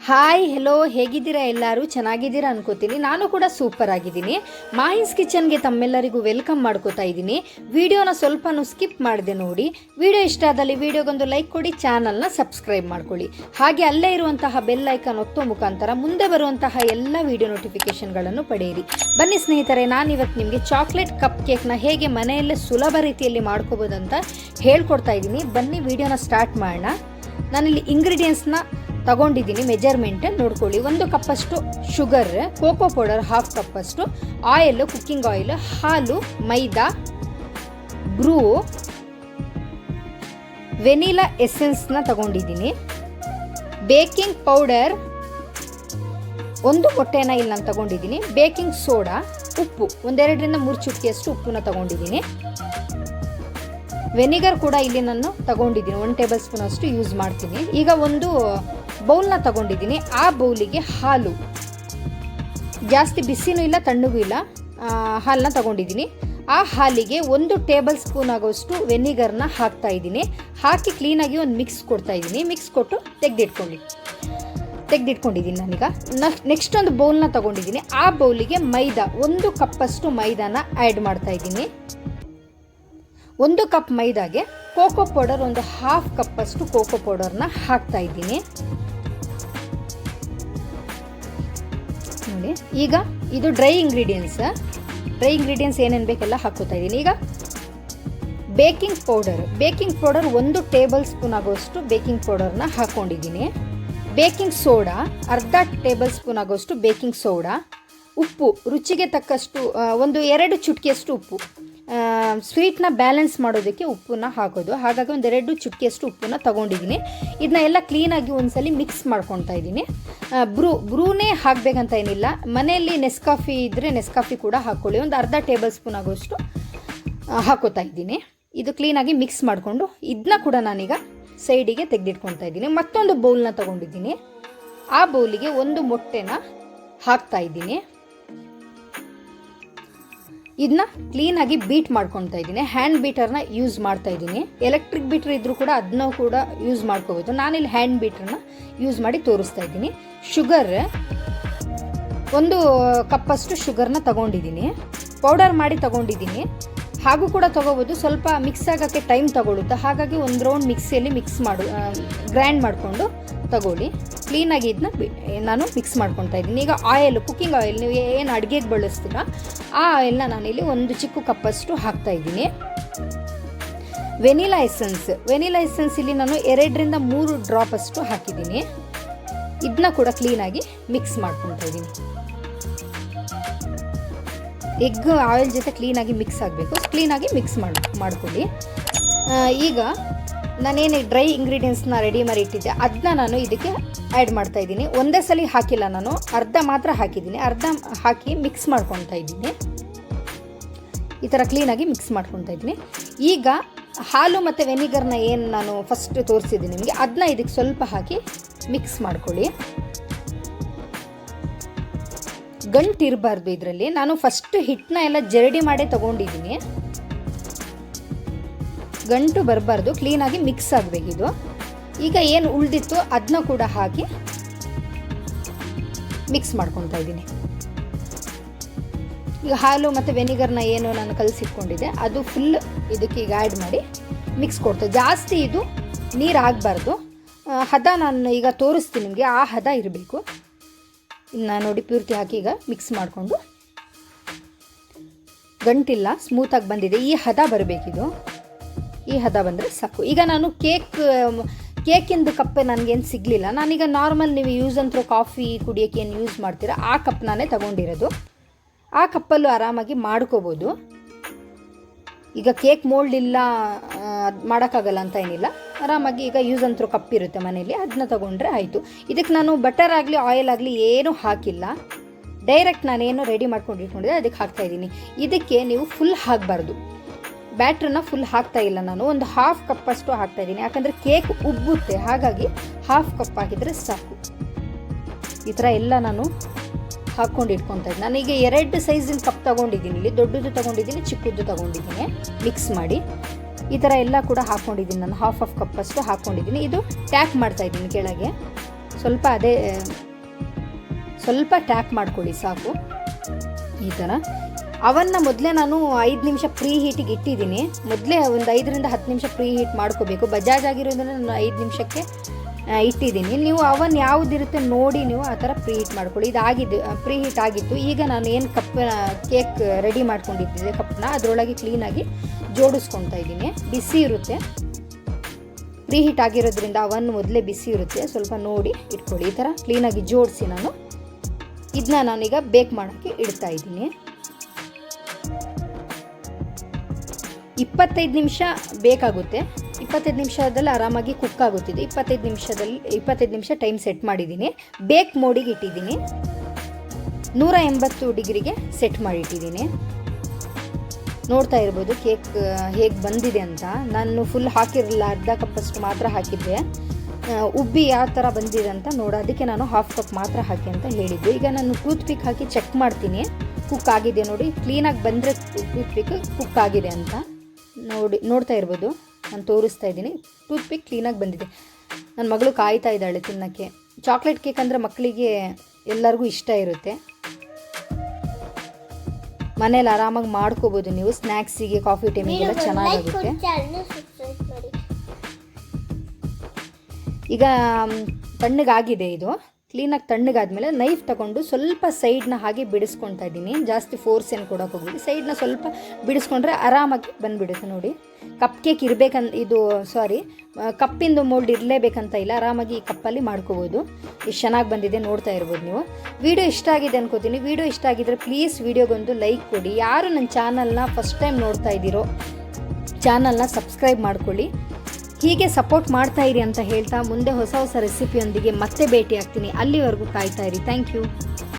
Hi hello, ಹೇಗಿದ್ದೀರಾ? ಎಲ್ಲರೂ ಚೆನ್ನಾಗಿದ್ದೀರಾ ಅನ್ಕೋತೀನಿ. ನಾನು ಕೂಡ ಸೂಪರ್ ಆಗಿದ್ದೀನಿ. ಮಾಹಿನ್ಸ್ ಕಿಚನ್ಗೆ ತಮ್ಮೆಲ್ಲರಿಗೂ ವೆಲ್ಕಮ್ ಮಾಡ್ಕೋತಾ ಇದ್ದೀನಿ. ವಿಡಿಯೋನ ಸ್ವಲ್ಪನೂ ಸ್ಕಿಪ್ ಮಾಡಿದೆ ನೋಡಿ. ವಿಡಿಯೋ ಇಷ್ಟ ಆದಲ್ಲಿ ವಿಡಿಯೋಗೊಂದು ಲೈಕ್ ಕೊಡಿ, ಚಾನಲ್ನ ಸಬ್ಸ್ಕ್ರೈಬ್ ಮಾಡ್ಕೊಳ್ಳಿ. ಹಾಗೆ ಅಲ್ಲೇ ಇರುವಂತಹ ಬೆಲ್ ಐಕಾನ್ ಒತ್ತೋ ಮುಖಾಂತರ ಮುಂದೆ ಬರುವಂತಹ ಎಲ್ಲ ವಿಡಿಯೋ ನೋಟಿಫಿಕೇಶನ್ಗಳನ್ನು ಪಡೆಯಿರಿ. ಬನ್ನಿ ಸ್ನೇಹಿತರೆ, ನಾನಿವತ್ತು ನಿಮಗೆ ಚಾಕ್ಲೇಟ್ ಕಪ್ ಕೇಕ್ನ ಹೇಗೆ ಮನೆಯಲ್ಲೇ ಸುಲಭ ರೀತಿಯಲ್ಲಿ ಮಾಡ್ಕೋಬೋದಂತ ಹೇಳ್ಕೊಡ್ತಾ ಇದ್ದೀನಿ. ಬನ್ನಿ ವಿಡಿಯೋನ ಸ್ಟಾರ್ಟ್ ಮಾಡೋಣ. ನಾನಿಲ್ಲಿ ಇಂಗ್ರೀಡಿಯೆಂಟ್ಸ್ನ ತಗೊಂಡಿದ್ದೀನಿ, ಮೆಜರ್ಮೆಂಟ್ ನೋಡ್ಕೊಳ್ಳಿ. 1 ಕಪ್ಪಷ್ಟು ಶುಗರ್, ಕೋಕೋ ಪೌಡರ್ 1/2 ಕಪ್ಪಷ್ಟು, ಆಯಿಲ್, ಕುಕ್ಕಿಂಗ್ ಆಯಿಲ್, ಹಾಲು, ಮೈದಾ, ಬ್ರೂ, ವೆನಿಲಾ ಎಸೆನ್ಸ್ನ ತಗೊಂಡಿದ್ದೀನಿ, ಬೇಕಿಂಗ್ ಪೌಡರ್ 1 ಮೊಟ್ಟೆನ ಇಲ್ಲಿ ನಾನು ತಗೊಂಡಿದ್ದೀನಿ, ಬೇಕಿಂಗ್ ಸೋಡಾ, ಉಪ್ಪು 1-2 ರಿಂದ 3 ಚುಟಕಿಯಷ್ಟು ಉಪ್ಪನ್ನ ತಗೊಂಡಿದ್ದೀನಿ, ವೆನಿಗರ್ ಕೂಡ ಇಲ್ಲಿ ನಾನು ತಗೊಂಡಿದ್ದೀನಿ, 1 ಟೇಬಲ್ ಸ್ಪೂನ್ ಅಷ್ಟು ಯೂಸ್ ಮಾಡ್ತೀನಿ. ಈಗ ಒಂದು ಬೌಲ್ನ ತಗೊಂಡಿದ್ದೀನಿ. ಆ ಬೌಲಿಗೆ ಹಾಲು, ಜಾಸ್ತಿ ಬಿಸಿನೂ ಇಲ್ಲ ತಣ್ಣಗೂ ಇಲ್ಲ, ಹಾಲನ್ನ ತಗೊಂಡಿದ್ದೀನಿ. ಆ ಹಾಲಿಗೆ 1 ಟೇಬಲ್ ಸ್ಪೂನ್ ಆಗೋಷ್ಟು ವೆನಿಗರ್ನ ಹಾಕ್ತಾ ಇದ್ದೀನಿ. ಹಾಕಿ ಕ್ಲೀನಾಗಿ ಒಂದು ಮಿಕ್ಸ್ ಕೊಡ್ತಾ ಇದ್ದೀನಿ. ಮಿಕ್ಸ್ ಕೊಟ್ಟು ತೆಗೆದಿಟ್ಕೊಂಡಿದ್ದೀನಿ ನಾನೀಗ. ನೆಕ್ಸ್ಟ್ ಒಂದು ಬೌಲ್ನ ತಗೊಂಡಿದ್ದೀನಿ. ಆ ಬೌಲಿಗೆ ಮೈದಾ 1 ಕಪ್ಪಷ್ಟು ಮೈದಾನ ಆ್ಯಡ್ ಮಾಡ್ತಾ ಇದ್ದೀನಿ. 1 ಕಪ್ ಮೈದಾಗೆ ಕೋಕೋ ಪೌಡರ್ 1/2 ಕಪ್ಪಷ್ಟು ಕೋಕೋ ಪೌಡರ್ನ ಹಾಕ್ತಾ ಇದ್ದೀನಿ ನೋಡಿ. ಈಗ ಇದು ಡ್ರೈ ಇಂಗ್ರೀಡಿಯೆಂಟ್ಸ್ ಏನೇನು ಬೇಕೆಲ್ಲ ಹಾಕೋತಾ ಇದ್ದೀನಿ. ಈಗ ಬೇಕಿಂಗ್ ಪೌಡರ್ 1 ಟೇಬಲ್ ಸ್ಪೂನ್ ಆಗೋಷ್ಟು ಬೇಕಿಂಗ್ ಪೌಡರ್ನ ಹಾಕ್ಕೊಂಡಿದ್ದೀನಿ. ಬೇಕಿಂಗ್ ಸೋಡಾ 1/2 ಟೇಬಲ್ ಸ್ಪೂನ್ ಆಗೋಷ್ಟು ಬೇಕಿಂಗ್ ಸೋಡಾ, ಉಪ್ಪು ರುಚಿಗೆ ತಕ್ಕಷ್ಟು 1-2 ಚುಟಕಿಯಷ್ಟು ಉಪ್ಪು. ಸ್ವೀಟ್ನ ಬ್ಯಾಲೆನ್ಸ್ ಮಾಡೋದಕ್ಕೆ ಉಪ್ಪನ್ನ ಹಾಕೋದು, ಹಾಗಾಗಿ 1-2 ಚುಟಕಿಯಷ್ಟು ಉಪ್ಪನ್ನ ತಗೊಂಡಿದ್ದೀನಿ. ಇದನ್ನ ಎಲ್ಲ ಕ್ಲೀನಾಗಿ ಒಂದ್ಸಲಿ ಮಿಕ್ಸ್ ಮಾಡ್ಕೊತಾ ಇದ್ದೀನಿ. ಬ್ರೂನೇ ಹಾಕಬೇಕಂತ ಏನಿಲ್ಲ, ಮನೆಯಲ್ಲಿ ನೆಸ್ಕಾಫಿ ಇದ್ದರೆ ನೆಸ್ಕಾಫಿ ಕೂಡ ಹಾಕ್ಕೊಳ್ಳಿ. 1/2 ಟೇಬಲ್ ಸ್ಪೂನ್ ಆಗೋಷ್ಟು ಹಾಕೋತಾ ಇದ್ದೀನಿ. ಇದು ಕ್ಲೀನಾಗಿ ಮಿಕ್ಸ್ ಮಾಡಿಕೊಂಡು ಇದನ್ನ ಕೂಡ ನಾನೀಗ ಸೈಡಿಗೆ ತೆಗೆದಿಟ್ಕೊತಾ ಇದ್ದೀನಿ. ಮತ್ತೊಂದು ಬೌಲ್ನ ತಗೊಂಡಿದ್ದೀನಿ. ಆ ಬೌಲಿಗೆ 1 ಮೊಟ್ಟೆನ ಹಾಕ್ತಾ ಇದ್ದೀನಿ. ಇದನ್ನ ಕ್ಲೀನಾಗಿ ಬೀಟ್ ಮಾಡ್ಕೊತಾ ಇದ್ದೀನಿ. ಹ್ಯಾಂಡ್ ಬೀಟರ್ನ ಯೂಸ್ ಮಾಡ್ತಾ ಇದ್ದೀನಿ. ಎಲೆಕ್ಟ್ರಿಕ್ ಬೀಟರ್ ಇದ್ರೂ ಕೂಡ ಅದನ್ನ ಕೂಡ ಯೂಸ್ ಮಾಡ್ಕೋಬೋದು. ನಾನಿಲ್ಲಿ ಹ್ಯಾಂಡ್ ಬೀಟರ್ನ ಯೂಸ್ ಮಾಡಿ ತೋರಿಸ್ತಾ ಇದ್ದೀನಿ. ಶುಗರ್ 1 ಕಪ್ಪಷ್ಟು ಶುಗರ್ನ ತಗೊಂಡಿದ್ದೀನಿ. ಪೌಡರ್ ಮಾಡಿ ತಗೊಂಡಿದ್ದೀನಿ. ಹಾಗೂ ಕೂಡ ತಗೋಬೋದು, ಸ್ವಲ್ಪ ಮಿಕ್ಸ್ ಆಗೋಕ್ಕೆ ಟೈಮ್ ತಗೊಳುತ್ತೆ. ಹಾಗಾಗಿ 1 ರೌಂಡ್ ಮಿಕ್ಸಿಯಲ್ಲಿ ಗ್ರೈಂಡ್ ಮಾಡಿಕೊಂಡು ತಗೊಳ್ಳಿ. ಕ್ಲೀನಾಗಿ ಇದನ್ನ ನಾನು ಮಿಕ್ಸ್ ಮಾಡ್ಕೊತಾ ಇದ್ದೀನಿ. ಈಗ ಆಯಿಲ್, ಕುಕ್ಕಿಂಗ್ ಆಯಿಲ್ ನೀವು ಏನು ಅಡುಗೆಗೆ ಬಳಸ್ತೀರ ಆ ಆಯಿಲ್ನ ನಾನಿಲ್ಲಿ 1 ಚಿಕ್ಕ ಕಪ್ಪಷ್ಟು ಹಾಕ್ತಾ ಇದ್ದೀನಿ. ವೆನಿಲಾ ಎಸೆನ್ಸ್ ಇಲ್ಲಿ ನಾನು 2 ರಿಂದ 3 ಡ್ರಾಪ್ ಅಷ್ಟು ಹಾಕಿದ್ದೀನಿ. ಇದನ್ನ ಕೂಡ ಕ್ಲೀನಾಗಿ ಮಿಕ್ಸ್ ಮಾಡ್ಕೊತಾ ಇದ್ದೀನಿ. ಎಗ್ ಆಯಿಲ್ ಜೊತೆ ಕ್ಲೀನಾಗಿ ಮಿಕ್ಸ್ ಆಗಬೇಕು. ಕ್ಲೀನಾಗಿ ಮಿಕ್ಸ್ ಮಾಡ್ಕೊಳ್ಳಿ. ಈಗ ನಾನೇನು ಡ್ರೈ ಇಂಗ್ರೀಡಿಯೆಂಟ್ಸ್ನ ರೆಡಿ ಮಾಡಿ ಇಟ್ಟಿದ್ದೆ ಅದನ್ನ ನಾನು ಇದಕ್ಕೆ ಆ್ಯಡ್ ಮಾಡ್ತಾ ಇದ್ದೀನಿ. ಒಂದೇ ಸಲ ಹಾಕಿಲ್ಲ, ನಾನು ಅರ್ಧ ಮಾತ್ರ ಹಾಕಿದ್ದೀನಿ. ಅರ್ಧ ಹಾಕಿ ಮಿಕ್ಸ್ ಮಾಡ್ಕೊತಾ ಇದ್ದೀನಿ. ಈ ಥರ ಕ್ಲೀನಾಗಿ ಮಿಕ್ಸ್ ಮಾಡ್ಕೊತಾ ಇದ್ದೀನಿ. ಈಗ ಹಾಲು ಮತ್ತು ವೆನಿಗರ್ನ ಏನು ನಾನು ಫಸ್ಟ್ ತೋರಿಸಿದ್ದೀನಿ ನಿಮಗೆ, ಅದನ್ನ ಇದಕ್ಕೆ ಸ್ವಲ್ಪ ಹಾಕಿ ಮಿಕ್ಸ್ ಮಾಡ್ಕೊಳ್ಳಿ. ಗಂಟಿರಬಾರ್ದು ಇದರಲ್ಲಿ. ನಾನು ಫಸ್ಟ್ ಹಿಟ್ಟನ್ನ ಎಲ್ಲ ಜರಡಿ ಮಾಡೇ ತಗೊಂಡಿದ್ದೀನಿ. ಗಂಟು ಬರಬಾರ್ದು, ಕ್ಲೀನಾಗಿ ಮಿಕ್ಸ್ ಆಗಬೇಕಿದು. ಈಗ ಏನು ಉಳಿದಿತ್ತು ಅದನ್ನ ಕೂಡ ಹಾಕಿ ಮಿಕ್ಸ್ ಮಾಡ್ಕೊತಾ ಇದ್ದೀನಿ. ಈಗ ಹಾಲು ಮತ್ತು ವೆನಿಗರ್ನ ಏನು ನಾನು ಕಲಸಿಟ್ಕೊಂಡಿದ್ದೆ ಅದು ಫುಲ್ ಇದಕ್ಕೆ ಈಗ ಆ್ಯಡ್ ಮಾಡಿ ಮಿಕ್ಸ್ ಕೊಡ್ತಾ. ಜಾಸ್ತಿ ಇದು ನೀರು ಆಗಬಾರ್ದು. ಹದ ನಾನು ಈಗ ತೋರಿಸ್ತೀನಿ ನಿಮಗೆ, ಆ ಹದ ಇರಬೇಕು. ಇನ್ನು ನೋಡಿ ಪೂರ್ತಿ ಹಾಕಿ ಈಗ ಮಿಕ್ಸ್ ಮಾಡಿಕೊಂಡು, ಗಂಟಿಲ್ಲ, ಸ್ಮೂತಾಗಿ ಬಂದಿದೆ. ಈ ಹದ ಬರಬೇಕಿದು. ಈ ಹದ ಬಂದರೆ ಸಾಕು. ಈಗ ನಾನು ಕೇಕಿಂದು ಕಪ್ಪೆ ನನಗೇನು ಸಿಗಲಿಲ್ಲ. ನಾನೀಗ ನಾರ್ಮಲ್ ನೀವು ಯೂಸ್ ಅಂತ ಕಾಫಿ ಕುಡಿಯೋಕ್ಕೆ ಏನು ಯೂಸ್ ಮಾಡ್ತೀರಾ ಆ ಕಪ್ ನಾನೇ ತಗೊಂಡಿರೋದು. ಆ ಕಪ್ಪಲ್ಲೂ ಆರಾಮಾಗಿ ಮಾಡ್ಕೋಬೋದು. ಈಗ ಕೇಕ್ ಮೋಲ್ಡ್ ಇಲ್ಲ, ಮಾಡೋಕ್ಕಾಗಲ್ಲ ಅಂತ ಏನಿಲ್ಲ. ಆರಾಮಾಗಿ ಈಗ ಯೂಸ್ ಅಂತರೂ ಕಪ್ ಇರುತ್ತೆ ಮನೇಲಿ, ಅದನ್ನ ತೊಗೊಂಡ್ರೆ ಆಯಿತು. ಇದಕ್ಕೆ ನಾನು ಬಟರ್ ಆಗಲಿ ಆಯಿಲ್ ಆಗಲಿ ಏನೂ ಹಾಕಿಲ್ಲ. ಡೈರೆಕ್ಟ್ ನಾನೇನು ರೆಡಿ ಮಾಡ್ಕೊಂಡಿಟ್ಕೊಂಡಿದ್ದೆ ಅದಕ್ಕೆ ಹಾಕ್ತಾಯಿದ್ದೀನಿ. ಇದಕ್ಕೆ ನೀವು ಫುಲ್ ಹಾಕಬಾರ್ದು, ಬ್ಯಾಟ್ರನ್ನ ಫುಲ್ ಹಾಕ್ತಾ ಇಲ್ಲ. ನಾನು 1/2 ಕಪ್ಪಷ್ಟು ಹಾಕ್ತಾಯಿದ್ದೀನಿ. ಯಾಕಂದರೆ ಕೇಕ್ ಉಬ್ಬುತ್ತೆ, ಹಾಗಾಗಿ 1/2 ಕಪ್ ಹಾಕಿದರೆ ಸಾಕು. ಈ ಥರ ಎಲ್ಲ ನಾನು ಹಾಕ್ಕೊಂಡು ಇಟ್ಕೊತಾ ಇದ್ದೀನಿ. ನಾನೀಗ 2 ಸೈಜಿನ ಕಪ್ ತೊಗೊಂಡಿದ್ದೀನಿ. ಇಲ್ಲಿ ದೊಡ್ಡದು ತೊಗೊಂಡಿದ್ದೀನಿ, ಚಿಕ್ಕದು ತೊಗೊಂಡಿದ್ದೀನಿ. ಮಿಕ್ಸ್ ಮಾಡಿ ಈ ಥರ ಎಲ್ಲ ಕೂಡ ಹಾಕ್ಕೊಂಡಿದ್ದೀನಿ. ನಾನು 1/2 ಕಪ್ಪಷ್ಟು ಹಾಕ್ಕೊಂಡಿದ್ದೀನಿ. ಇದು ಟ್ಯಾಪ್ ಮಾಡ್ತಾಯಿದ್ದೀನಿ ಕೆಳಗೆ. ಸ್ವಲ್ಪ ಸ್ವಲ್ಪ ಟ್ಯಾಪ್ ಮಾಡ್ಕೊಳ್ಳಿ ಸಾಕು. ಈ ಥರ ಅವನ್ನು ಮೊದಲೇ ನಾನು 5 ನಿಮಿಷ ಪ್ರೀ ಹೀಟಿಗೆ ಇಟ್ಟಿದ್ದೀನಿ. ಮೊದಲೇ ಒಂದು 5 ರಿಂದ 10 ನಿಮಿಷ ಪ್ರೀ ಹೀಟ್ ಮಾಡ್ಕೋಬೇಕು. ಬಜಾಜ್ ಆಗಿರೋದ್ರಿಂದ ನಾನು 5 ನಿಮಿಷಕ್ಕೆ ಇಟ್ಟಿದ್ದೀನಿ. ನೀವು ಅವನ್ ಯಾವುದಿರುತ್ತೆ ನೋಡಿ ನೀವು ಆ ಥರ ಪ್ರೀ ಹೀಟ್ ಮಾಡ್ಕೊಳ್ಳಿ. ಇದಾಗಿದೆ, ಪ್ರೀ ಹೀಟ್ ಆಗಿತ್ತು. ಈಗ ನಾನು ಏನು ಕೇಕ್ ರೆಡಿ ಮಾಡ್ಕೊಂಡಿದ್ದೆ ಕಪ್ನ ಅದರೊಳಗೆ ಕ್ಲೀನಾಗಿ ಜೋಡಿಸ್ಕೊತಾ ಇದ್ದೀನಿ. ಬಿಸಿ ಇರುತ್ತೆ, ಪ್ರೀ ಹೀಟ್ ಆಗಿರೋದ್ರಿಂದ ಅವನ್ ಮೊದಲೇ ಬಿಸಿ ಇರುತ್ತೆ. ಸ್ವಲ್ಪ ನೋಡಿ ಇಟ್ಕೊಳ್ಳಿ. ಈ ಥರ ಕ್ಲೀನಾಗಿ ಜೋಡಿಸಿ ಇದನ್ನ ನಾನೀಗ ಬೇಕ್ ಮಾಡೋಕ್ಕೆ ಇಡ್ತಾ ಇದ್ದೀನಿ. 25 ನಿಮಿಷ ಬೇಕಾಗುತ್ತೆ. 25 ನಿಮಿಷದಲ್ಲಿ ಆರಾಮಾಗಿ ಕುಕ್ ಆಗುತ್ತಿದೆ. 25 ನಿಮಿಷ ಟೈಮ್ ಸೆಟ್ ಮಾಡಿದ್ದೀನಿ. ಬೇಕ್ ಮೋಡಿಗೆ ಇಟ್ಟಿದ್ದೀನಿ. 180 ಡಿಗ್ರಿಗೆ ಸೆಟ್ ಮಾಡಿಟ್ಟಿದ್ದೀನಿ. ನೋಡ್ತಾ ಇರ್ಬೋದು ಕೇಕ್ ಹೇಗೆ ಬಂದಿದೆ ಅಂತ. ನಾನು ಫುಲ್ ಹಾಕಿರಲಿಲ್ಲ, ಅರ್ಧ ಕಪ್ಪಷ್ಟು ಮಾತ್ರ ಹಾಕಿದ್ದೆ. ಉಬ್ಬಿ ಯಾವ ಥರ ಬಂದಿದೆ ಅಂತ ನೋಡೋದಕ್ಕೆ ನಾನು ಹಾಫ್ ಕಪ್ ಮಾತ್ರ ಹಾಕಿ ಅಂತ ಹೇಳಿದ್ದು. ಈಗ ನಾನು ಟೂತ್ ಪಿಕ್ ಹಾಕಿ ಚೆಕ್ ಮಾಡ್ತೀನಿ ಕುಕ್ ಆಗಿದೆ ನೋಡಿ. ಕ್ಲೀನಾಗಿ ಬಂದರೆ ಟೂತ್ ಪಿಕ್ ಕುಕ್ ಆಗಿದೆ ಅಂತ ನೋಡ್ತಾ ಇರ್ಬೋದು. ನಾನು ತೋರಿಸ್ತಾ ಇದ್ದೀನಿ. ಟೂತ್ ಪಿಕ್ ಕ್ಲೀನಾಗಿ ಬಂದಿದೆ. ನನ್ನ ಮಗಳು ಕಾಯ್ತಾ ಇದ್ದಾಳೆ ತಿನ್ನೋಕ್ಕೆ. ಚಾಕ್ಲೇಟ್ ಕೇಕ್ ಅಂದರೆ ಮಕ್ಕಳಿಗೆ ಎಲ್ಲರಿಗೂ ಇಷ್ಟ ಇರುತ್ತೆ. ಮನೇಲಿ ಆರಾಮಾಗಿ ಮಾಡ್ಕೋಬೋದು ನೀವು. ಸ್ನ್ಯಾಕ್ಸಿಗೆ, ಕಾಫಿ ಟೈಮಿಗೆಲ್ಲ ಚೆನ್ನಾಗಾಗುತ್ತೆ. ಈಗ ತಣ್ಣಗಾಗಿದೆ ಇದು. ಕ್ಲೀನಾಗಿ ತಣ್ಣಗಾದ್ಮೇಲೆ ನೈಫ್ ತಗೊಂಡು ಸ್ವಲ್ಪ ಸೈಡ್ನ ಹಾಗೆ ಬಿಡಿಸ್ಕೊತಾ ಇದ್ದೀನಿ. ಜಾಸ್ತಿ ಫೋರ್ಸ್ ಏನು ಕೊಡೋಕೆ ಹೋಗ್ಬಿಡಿ. ಸೈಡ್ನ ಸ್ವಲ್ಪ ಬಿಡಿಸ್ಕೊಂಡ್ರೆ ಆರಾಮಾಗಿ ಬಂದುಬಿಡುತ್ತೆ ನೋಡಿ. ಕಪ್ ಕೇಕ್ ಕಪ್ಪಿಂದು ಮೋಲ್ಡ್ ಇರಲೇಬೇಕಂತ ಇಲ್ಲ. ಆರಾಮಾಗಿ ಈ ಕಪ್ಪಲ್ಲಿ ಮಾಡ್ಕೋಬೋದು. ಎಷ್ಟು ಚೆನ್ನಾಗಿ ಬಂದಿದೆ ನೋಡ್ತಾ ಇರ್ಬೋದು ನೀವು. ವಿಡಿಯೋ ಇಷ್ಟ ಆಗಿದೆ ಅನ್ಕೋತೀನಿ. ವಿಡಿಯೋ ಇಷ್ಟ ಆಗಿದ್ರೆ ಪ್ಲೀಸ್ ವಿಡಿಯೋಗೊಂದು ಲೈಕ್ ಕೊಡಿ. ಯಾರು ನನ್ನ ಚಾನಲ್ನ ಫಸ್ಟ್ ಟೈಮ್ ನೋಡ್ತಾ ಇದ್ದೀರೋ ಚಾನಲ್ನ ಸಬ್ಸ್ಕ್ರೈಬ್ ಮಾಡ್ಕೊಳ್ಳಿ. ಹೀಗೆ ಸಪೋರ್ಟ್ ಮಾಡ್ತಾ ಇರಿ ಅಂತ ಹೇಳ್ತಾ ಮುಂದೆ ಹೊಸ ರೆಸಿಪಿಯೊಂದಿಗೆ ಮತ್ತೆ ಭೇಟಿ ಆಗ್ತೀನಿ. ಅಲ್ಲಿವರೆಗೂ ಕಾಯ್ತಾ ಇರಿ. Thank you.